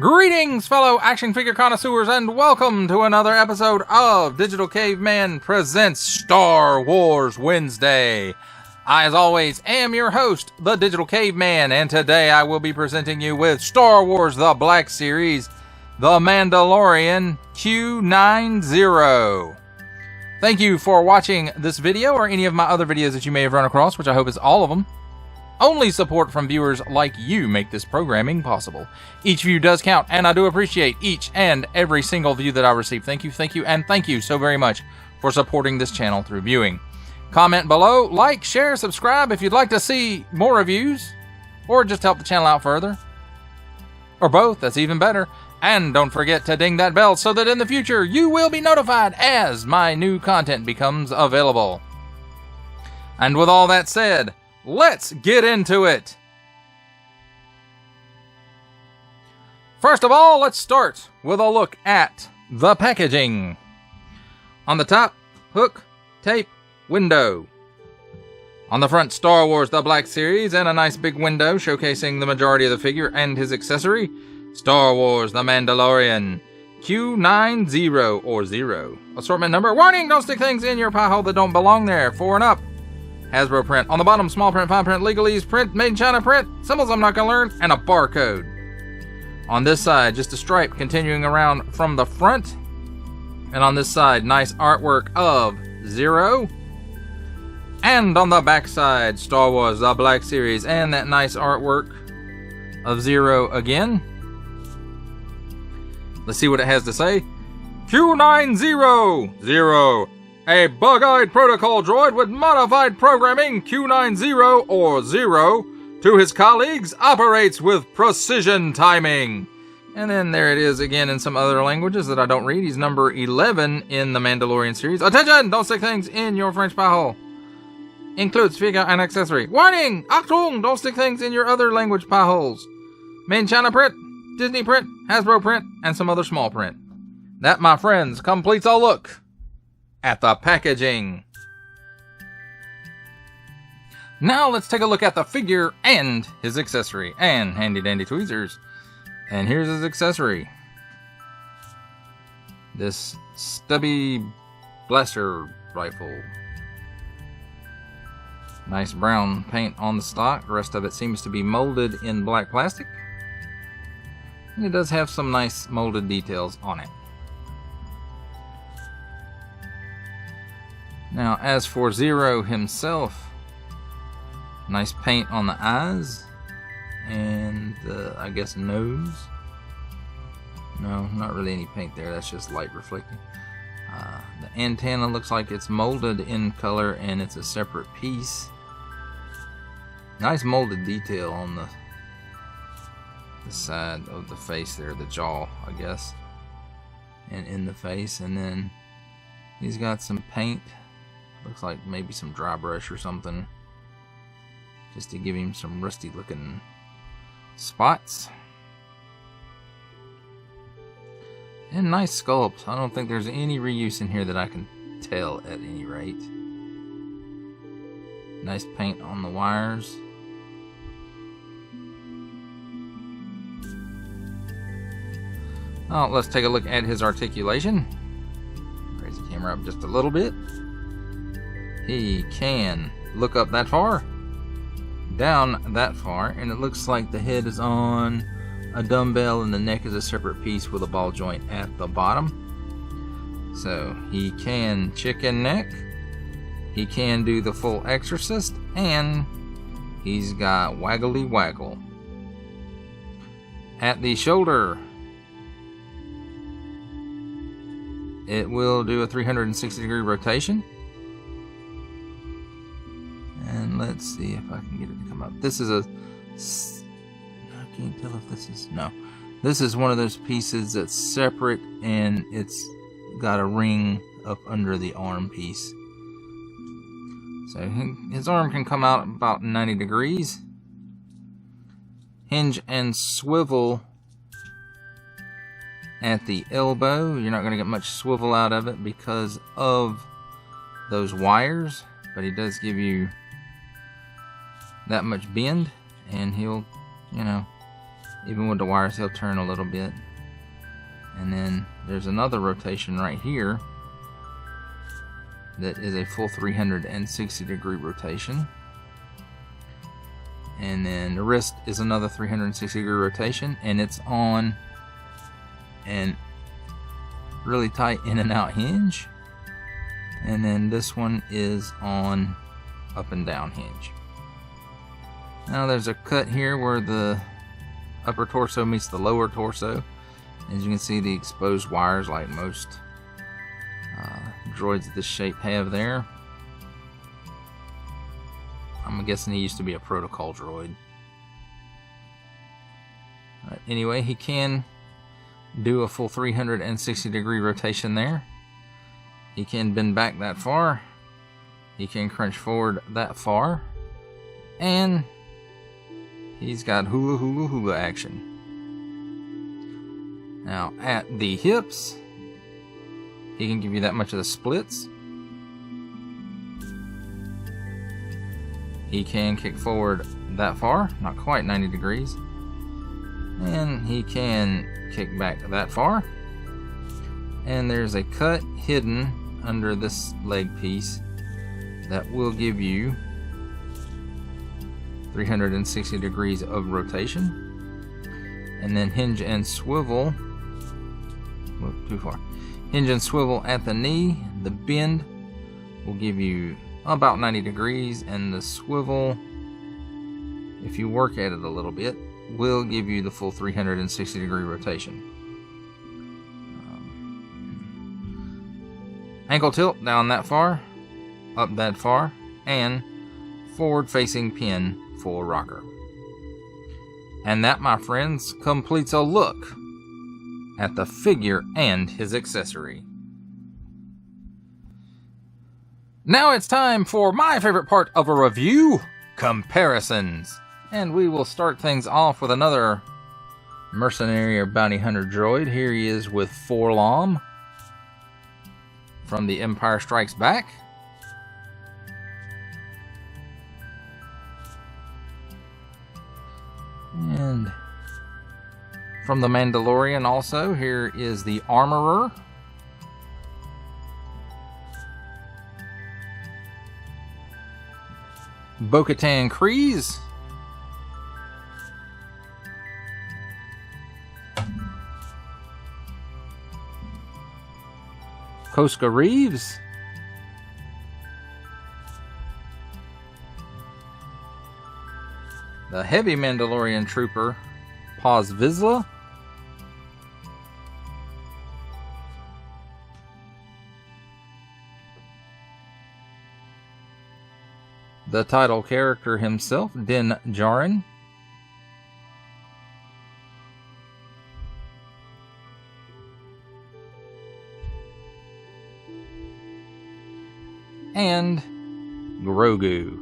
Greetings, fellow action figure connoisseurs, and welcome to another episode of Digital Caveman Presents Star Wars Wednesday. I, as always, am your host, the Digital Caveman, and today I will be presenting you with Star Wars The Black Series, The Mandalorian, Q9-0. Thank you for watching this video, or any of my other videos that you may have run across, which I hope is all of them. Only support from viewers like you make this programming possible. Each view does count, and I do appreciate each and every single view that I receive. Thank you, and thank you so very much for supporting this channel through viewing. Comment below, like, share, subscribe if you'd like to see more reviews, or just help the channel out further. Or both, that's even better. And don't forget to ding that bell so that in the future you will be notified as my new content becomes available. And with all that said, let's get into it! First of all, let's start with a look at the packaging. On the top, hook, tape, window. On the front, Star Wars The Black Series, and a nice big window showcasing the majority of the figure and his accessory, Star Wars The Mandalorian, Q9-0 or 0. Assortment number, warning, don't stick things in your pie hole that don't belong there, 4 and up. Hasbro print. On the bottom, small print, fine print, legalese print, made in China print, symbols I'm not going to learn, and a barcode. On this side, just a stripe continuing around from the front. And on this side, nice artwork of 0. And on the back side, Star Wars The Black Series, and that nice artwork of 0 again. Let's see what it has to say. Q9-0. A bug-eyed protocol droid with modified programming, Q9-0 or 0, to his colleagues, operates with precision timing. And then there it is again in some other languages that I don't read. He's number 11 in the Mandalorian series. Attention! Don't stick things in your French pie hole. Includes figure and accessory. Warning! Achtung! Don't stick things in your other language pie holes. Made in China print, Disney print, Hasbro print, and some other small print. That, my friends, completes a look at the packaging. Now let's take a look at the figure and his accessory, and handy dandy tweezers. And here's his accessory. This stubby blaster rifle. Nice brown paint on the stock. The rest of it seems to be molded in black plastic. And it does have some nice molded details on it. Now, as for 0 himself, nice paint on the eyes and the, I guess, nose. No, not really any paint there. That's just light reflecting. The antenna looks like it's molded in color and it's a separate piece. Nice molded detail on the side of the face there, the jaw, I guess, and in the face. And then he's got some paint. Looks like maybe some dry brush or something, just to give him some rusty looking spots. And nice sculpt. I don't think there's any reuse in here that I can tell at any rate. Nice paint on the wires. Oh, let's take a look at his articulation. Raise the camera up just a little bit. He can look up that far, down that far, and it looks like the head is on a dumbbell and the neck is a separate piece with a ball joint at the bottom. So he can chicken neck, he can do the full exorcist, and he's got waggly waggle. At the shoulder, it will do a 360-degree rotation. And let's see if I can get it to come up. This is a... I can't tell if this is... No. This is one of those pieces that's separate and it's got a ring up under the arm piece. So his arm can come out about 90 degrees. Hinge and swivel at the elbow. You're not going to get much swivel out of it because of those wires, but he does give you that much bend, and he'll, you know, Even with the wires, he'll turn a little bit. And then there's another rotation right here that is a full 360-degree rotation. And then the wrist is another 360-degree rotation, and it's on an really tight in and out hinge. And then this one is on up and down hinge. Now there's a cut here where the upper torso meets the lower torso. As you can see, the exposed wires, like most droids of this shape have there. I'm guessing he used to be a protocol droid. Anyway, he can do a full 360-degree rotation there. He can bend back that far. He can crunch forward that far. And he's got hula hula hula action. Now, at the hips, he can give you that much of the splits. He can kick forward that far, not quite 90 degrees. And he can kick back that far. And there's a cut hidden under this leg piece that will give you 360 degrees of rotation. And then hinge and swivel. Whoop, too far. Hinge and swivel at the knee. The bend will give you about 90 degrees, and the swivel, if you work at it a little bit, will give you the full 360-degree rotation. Ankle tilt down that far, up that far, and forward-facing pin full rocker. And that, my friends, completes a look at the figure and his accessory. Now it's time for my favorite part of a review, comparisons. And we will start things off with another mercenary or bounty hunter droid. Here he is with 4-LOM from The Empire Strikes Back. And from The Mandalorian also, here is the Armorer. Bo-Katan Kryze. Koska Reeves. The heavy Mandalorian trooper, Paz Vizsla. The title character himself, Din Djarin. And Grogu.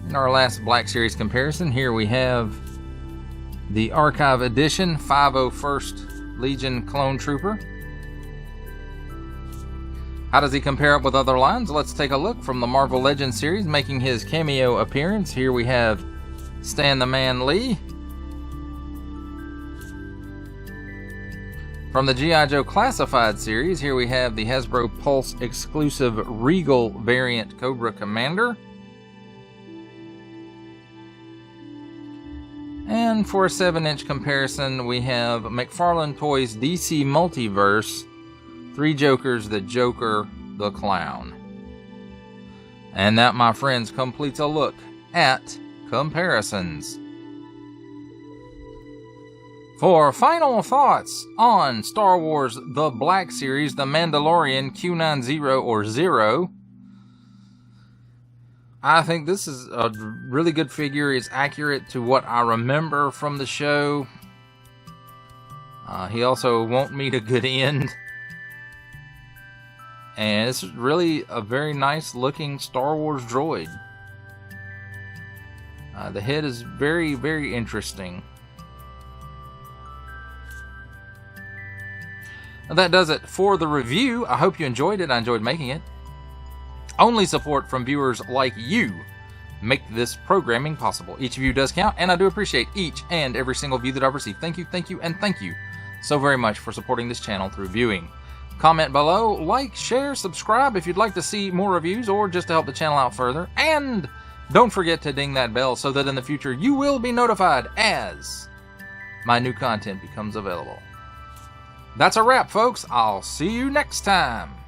In our last Black Series comparison, here we have the Archive Edition 501st Legion Clone Trooper. How does he compare up with other lines? Let's take a look. From the Marvel Legends series, making his cameo appearance, here we have Stan the Man Lee. From the G.I. Joe Classified series, here we have the Hasbro Pulse exclusive Regal variant Cobra Commander. And for a 7-inch comparison, we have McFarlane Toys DC Multiverse, 3 Jokers, the Joker, the Clown. And that, my friends, completes a look at comparisons. For final thoughts on Star Wars The Black Series, The Mandalorian Q9-0 or 0, I think this is a really good figure. It's accurate to what I remember from the show. He also won't meet a good end. And it's really a very nice looking Star Wars droid. The head is very, very interesting. That does it for the review. I hope you enjoyed it. I enjoyed making it. Only support from viewers like you make this programming possible. Each of you does count, and I do appreciate each and every single view that I've received. Thank you, and thank you so very much for supporting this channel through viewing. Comment below, like, share, subscribe if you'd like to see more reviews or just to help the channel out further. And don't forget to ding that bell so that in the future you will be notified as my new content becomes available. That's a wrap, folks. I'll see you next time.